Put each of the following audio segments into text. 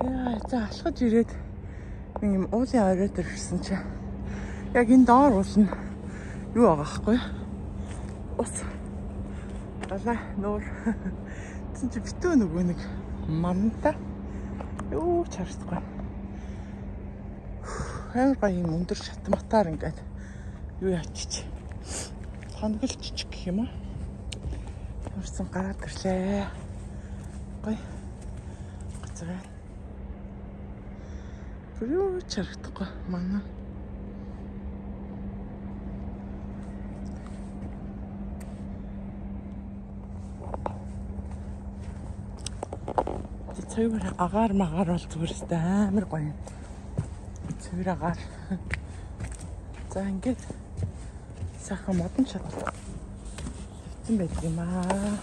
Яа, за алхаж ирээд нэг юм уулын оройд ирсэн чи. Яг энэ доор уул нь юу байгаа хгүй? Ус. Далай нуур. Тэсэн чи битүү нөгөө нэг манта. Юу ч харагдахгүй. Амар гоё юм өндөр шатматаар ингээд юу ячиж. Хонголч гэх юм уу? Урсан гараад ирлээ. Гоё. Гоцоо. Юу ч харагдахгүй манай. Цэвэр агаар магаар бол зүгээрстэй амар гоё юм. Цэвэр агаар. За ингээд сайхан модон чадвар. Хэвчэн байдаг юм аа.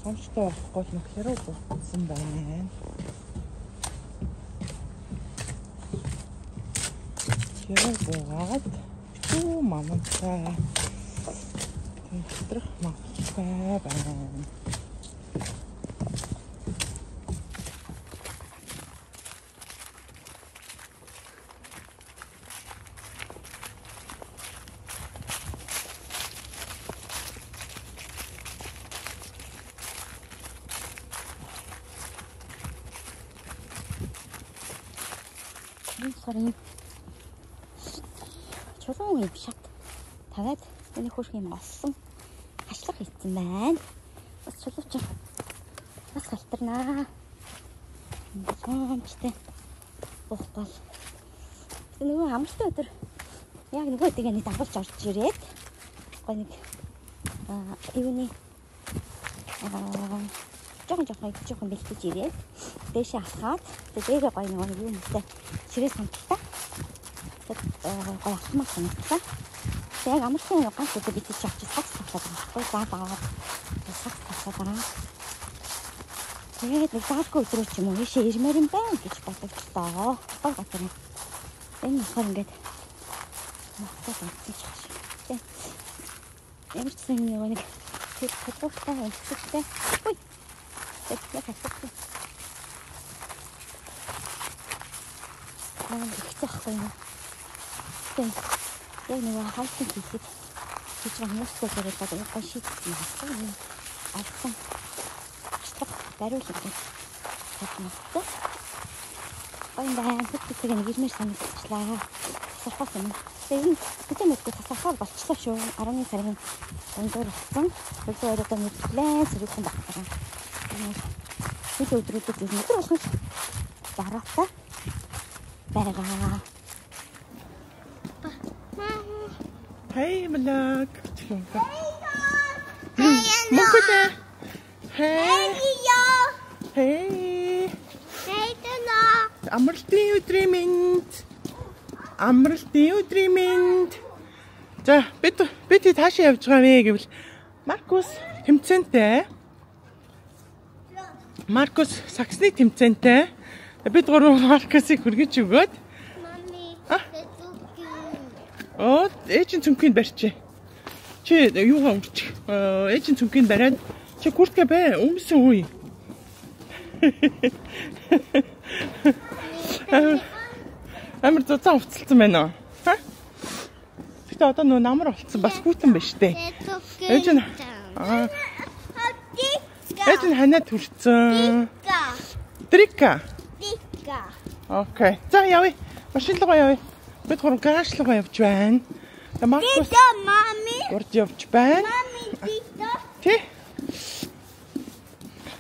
Сонстой болохгүй нэг хэрэг болсон байна. Хэрэг буугаад юу мамантай. Тэнгэрх магтай байна. Сарын чулуун юм шат таваад энэ хөрх юм олсон хашлах хийсэн байна. Бас чулууч бас халтарнаа. Сончтой бохгол. Нөгөө амралтай өдөр яг нөгөө тэгэний дагуулж орж ирээд гоо нэг юуны жоохон бэлтэж ирээд дээшээ алхаад дээрээ гоё нэг юм нэ ширээ самталтаа гоё алхмаа санагдсан. Яг амархан нэг ганц өдөр битэж авчих сакс тавлаад гоё заагаад сакс тавлаад тэгээд заалгүй өдрөө ч юм уу ийшээ ирмээр юм байна гэж бодогдлоо. Гоё газар нь энэ болохоор ингээд мохтой болчих шиг. Ямар ч юм нэг тэр хөдөлгөөнтэй өмсөлтэй. Ой. Тэгэх хэрэгтэй. Ихтэйхгүй юм. Яг нэг хайлтын хийхэд хийж байгаа хүмүүстэй зэрэг одоо гоё шийдсэн юм байна. Алсан. Ачлах бариул гэдэг. Татмастай. Ойн байна. Тэгтээ нэг ирмээр санагчлаа. Сархаас юм. Тэгээд бидний мэдгүй тасахаар болчихлоо шүү. 11 сарын өндөр болсон. Өдөр өрөөдөө мэдлээ сэрүүхэн багтаа. Бид өдрүүдэд өдөр болгож бараатай байгаа. Hey, Malak. Mukha. Hey. Hey. Hey, Tana. Амралтын өдрийн За, бид таашаа явж байгаа вэ гэвэл Маркус тэмцээнтэй. Маркус саксны тэмцээнтэй. Бид гурав Маркусыг хүргэж өгөөд. Оо, ээжийн цүнхийг барьчих. Чи юугаа үрчих? Ээжийн цүнхийг бариад чи куртка бай, өмсөн үе. Амар зузаан уцалсан байна уу? Ха? Гэтэ одоо нөө намар болцсон бас хүүтэн байна штэ. Ээж нь ханаад хүрцэн. Трика. Окей. За явъя. Машин руу явъя. Бид гурав гараж руу явж байна. Маркус урд явж байна. Тий.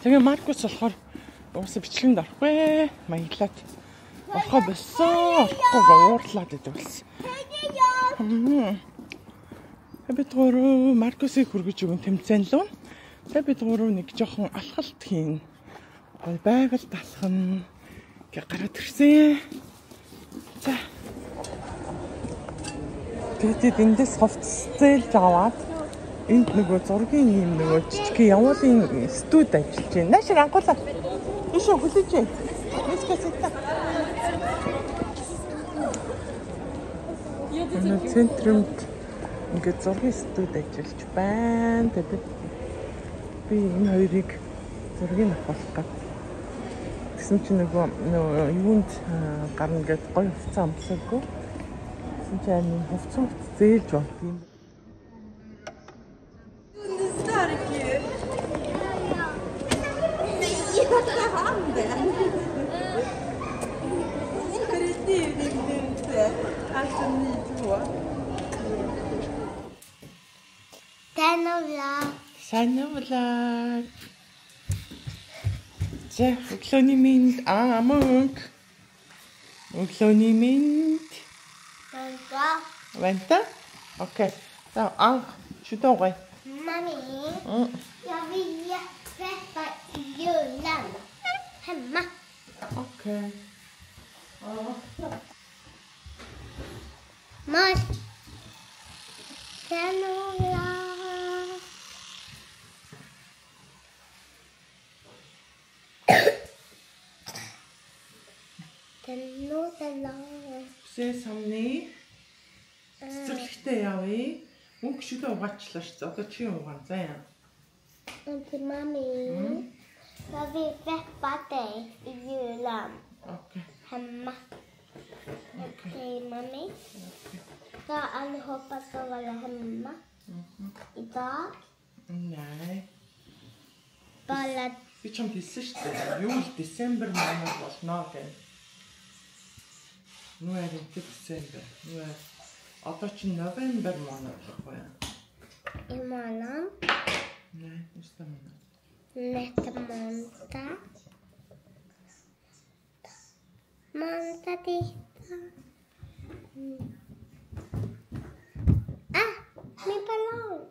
Тэгээ Маркус болохоор уусаа бичлэгэнд орохгүй. Маяглаад орхоо болсон. Орхоо уурлаад идвэлсэн. Бид гурав Маркусыг хүргэж өгөн тэмцээн лөө. Тэгээ бид гурав нэг жоохон алхалт хийн. Байгальд алхана. Гараад ирсэн. За. Тэгээд эндээс хувцсэлж аваад энд нөгөө зургийн юм нөгөө жижиг явуулын студ ажиллаж байна. Наашир анхуулаа. Ишээ хүлээж байна. Нэскэсэта. Энэ центрумд ингээд зургийн студ ажиллаж байна. Тэгээд би энэ хоёрыг зургийг авах гэж Тэгсэн чинь нөгөө юунд гарна гэж гоё хувцас амтлаагүй. Тэгсэн чинь амин хувцас зээлж байна тийм. Санавлаа. За, өглөөний минь мөнх. Өглөөний минь. Vänta. Okej. Så, Tjugodag. Mami, jag vill träffa julen hemma. Okej. Mars. Canola. Сесамны цэцэрлэгтээ явъя. Мөнх шүдэ угаачлаа ш. Одоо чи угаан заа. Mami, jag vill träffa dig i julen. Okej. Hemma. Okej, mami. Så allihopa ska vara hemma. Idag. Nej. Bara... Би ч юм хэлсэн шүү дээ. Юул Десембер манайд болно гэх. Нүүр Десембер. Нүүр одоо чи Новембер манайд болохгүй юу? Imorgon. Nej, nästa månad. Nästa måndag. Måndag, tisdag. Min ballong.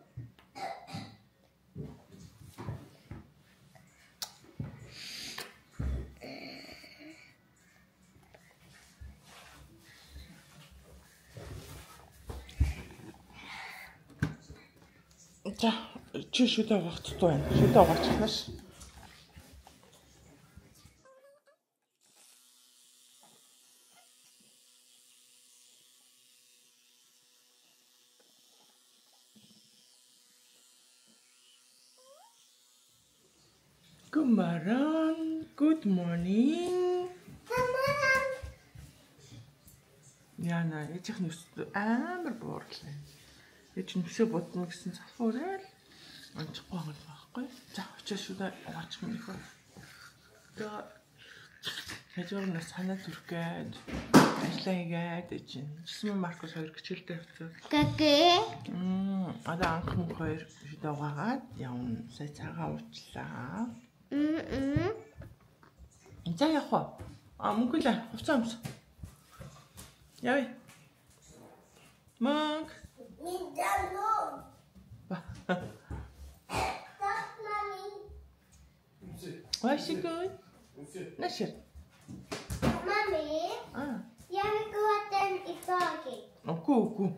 За, чи шүдэ угаахт байна. Шүдэ угаачихнаа ш. Good morning. Яна, ээжийнх нь амар буурлаа. Ээж нүсээ бодно гэсэн цафуурай л онцгүй байгаа байхгүй. За, очиж шүдэ угаачих юм нөхөө. Тэгээ хажуунаас санаа түрхгээд ажиллаа хийгээд ээж. Жисмэн Маркус 2 хичээлдээ явцгаа. Гэ. Одоо анх мөн 2 шүдэ угаагаад явна. Сая цагаан уучлаа. За явах уу? Мөнгө л хувцас амс. Яви. Мөнх. Varsågod. Näsher. Mami, jag vill gå den i taget. Окей.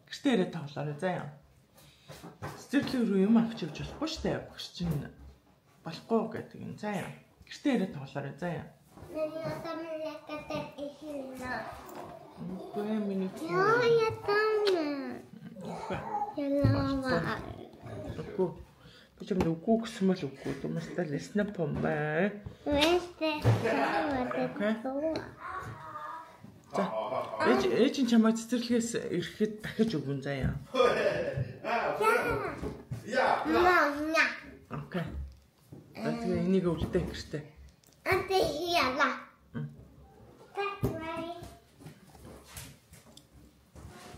Гэртээ тоглоорой заяа. Сэтгэл рүү юм авч явж болохгүй шүү дээ. Багш чинь болохгүй гэдэг юм заяа. Гэртээ тоглоорой заяа. Men jag tar med leka den i hyllan. Okej, minut. Ja, jag tar med. Jag lovar. Okej. Почему не укук смысл укук? Мы стали снапомбай. За. Ээж чамайг цэцэрлэгээс ирэхэд дахиж өгөн заяа. Окей. Тэгээ энийг үлдээ гэртээ. Inte hela. Tack mig.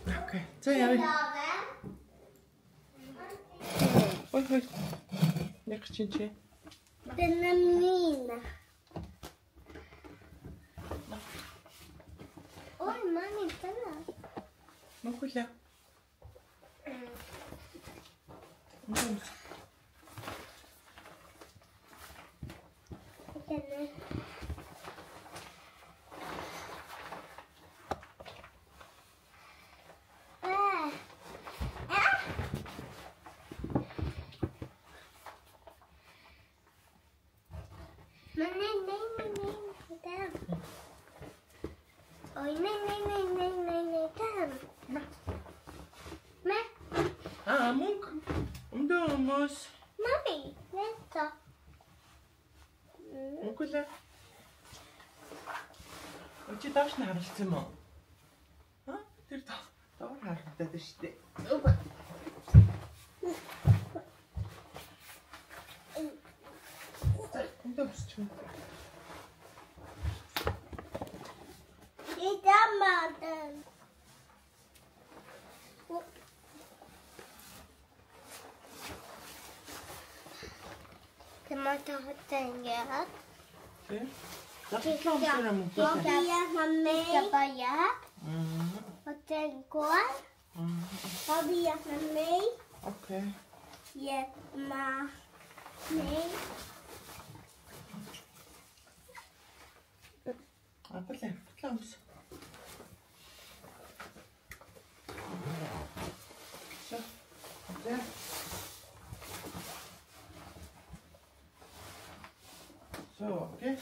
Okej. Заяа. Ой. Яг чи. Den är min. Oj, mamma, kolla. Мөхөлөө. Oj, nej, där. Munk. Umdömös. Mami, vänta. Монголоо. Өчигдөр доош нь харилцсан юм уу? Ха? Тэр доор харагдаад байна шүү дээ. Энд өсч юм. Идамадан. Tomato hotdog. Okej. Dlaczego klamsar är mot det? Babia mamma. Babia. Hotdog. Babia mamma. Okej. Ja, ma. Nej. Ja, det klams. Så. Det. Så, okej.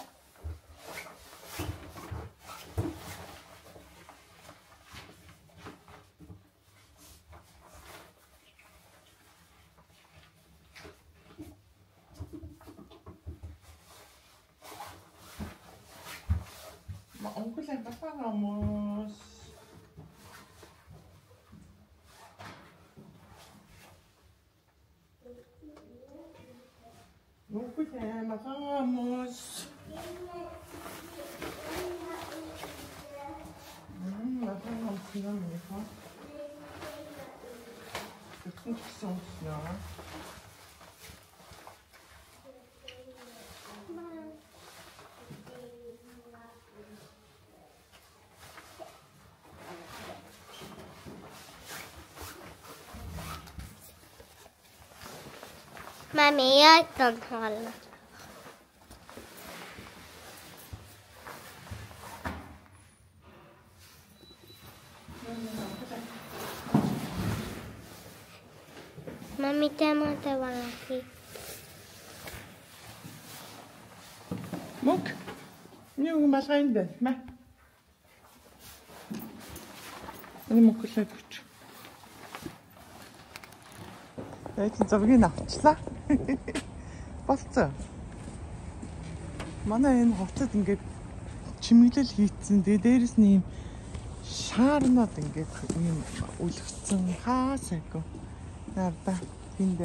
Onkel en papá vamos. Onkel en papá vamos. Papá vamos till Amerika. Det är inte så snart. Mamma, jag kan hålla. Mamma, tomato var det. Munk. Nu masra inte. Mä. Ani мөнгөлөө өгч. Яг зургийг авчлаа. Болцоо. Манай энэ хувцад ингээд чимэглэл хийцэн. Тэгээ дээрэс нь юм шаарнууд ингээд юм үлгцэн хаасайгүй. Нарда энд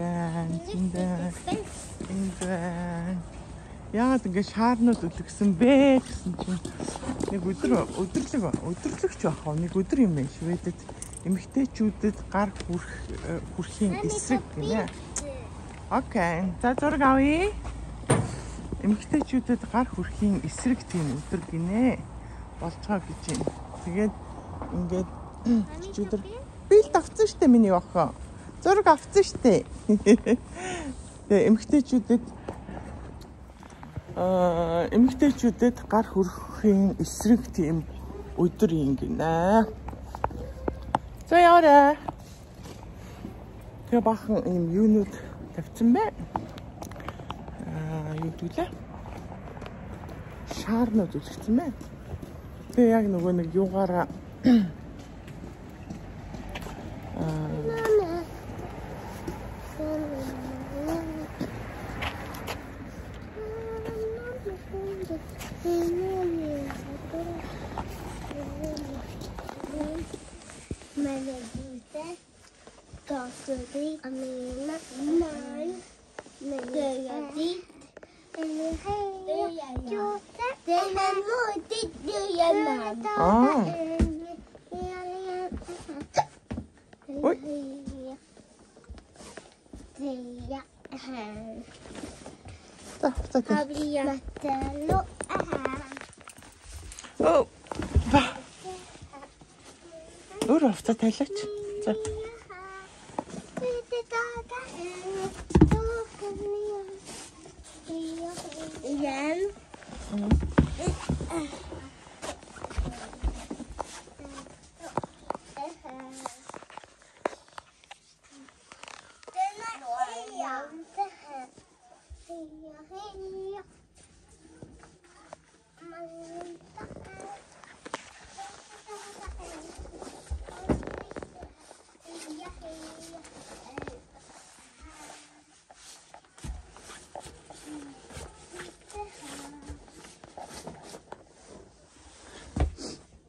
яагаад ингээд шаарнууд үлгсэн бэ гэсэн чинь нэг өдөрлөгч байх. Нэг өдөр юм байна Шведэд. Эмэгтэйчүүдэд гар хүрхийн эсрэг гинэ. Окей. За зураг авъя. Эмэгтэйчүүдэд гар хүрхийн эсрэг тийм өдөр гинэ. Болцоо гэж юм. Тэгээд ингээд чүүдэр би л авцсан штэ миний охин. Зураг авцсан штэ. Тэгээ эмэгтэйчүүдэд гар хүрхийн эсрэг тийм өдөр юм гинэ. За яваарай. Тэгээ бахан юм юунууд тавьсан байна. Юу гэдээ? Шаарнууд үлдсэн байна. Тэгээ яг нөгөө нэг юугаараа Өөр авцаа тайлаач. За. Igen.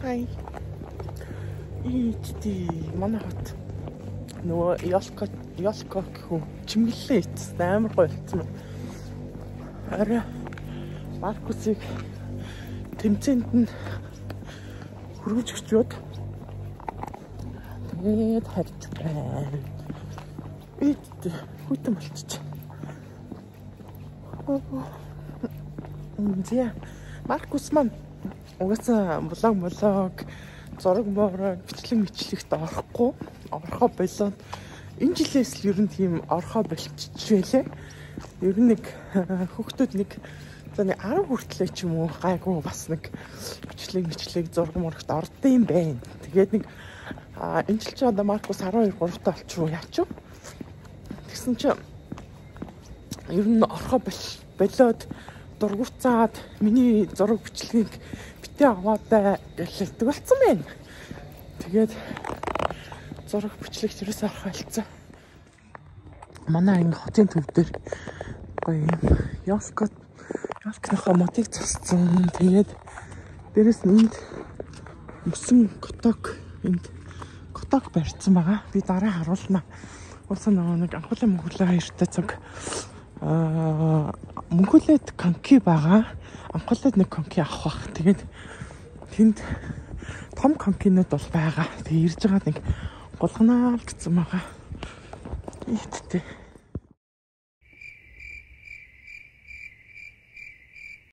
Хай. Ичти манай хот. Нөгөө Ялка гэх чимгэлээ эцэст амар гоё болсон. Арай Маркусыг тэмцээнд нь хөргөж өчөөд тэгээд харж байна. Ичти хүйтэн болчих. Зя Маркус маань угаасаа блог зураг бичлэгт орохоо болоод энэ жилээс л ер нь тийм орохоо болчихжээ. Ер нь нэг хүүхдүүд нэг 10 хүртлээ ч юм уу гайгүй бас нэг бичлэг зураг ордсон юм байна. Тэгээд нэг энэ жил ч одоо Маркус 12 3 таа болчихоо яач вэ? Тэгсэн чинь ер нь орохоо болоод дургуцаад миний зураг бичлэгийг битээ аваадаа гэлдэг болсон байна. Тэгээд зураг бичлэг чирээс арах байлцсан. Манай анги хотын төв дээр гоё юм ялкныхаа мотыг зассан. Тэгээд дээрэс нь энд мөсөн коток барьсан байгаа. Би дараа харуулна. Уусаа нэг анхуулын мөнгөлөө хоёртой цаг мөнгөлөд конки байгаа. Анхуулаад нэг конки авах бах. Тэгээд тэнд том конкинууд бол байгаа. Тэгээ ирж байгаа нэг гулганаа л гэсэн байгаа. Ийдтэй.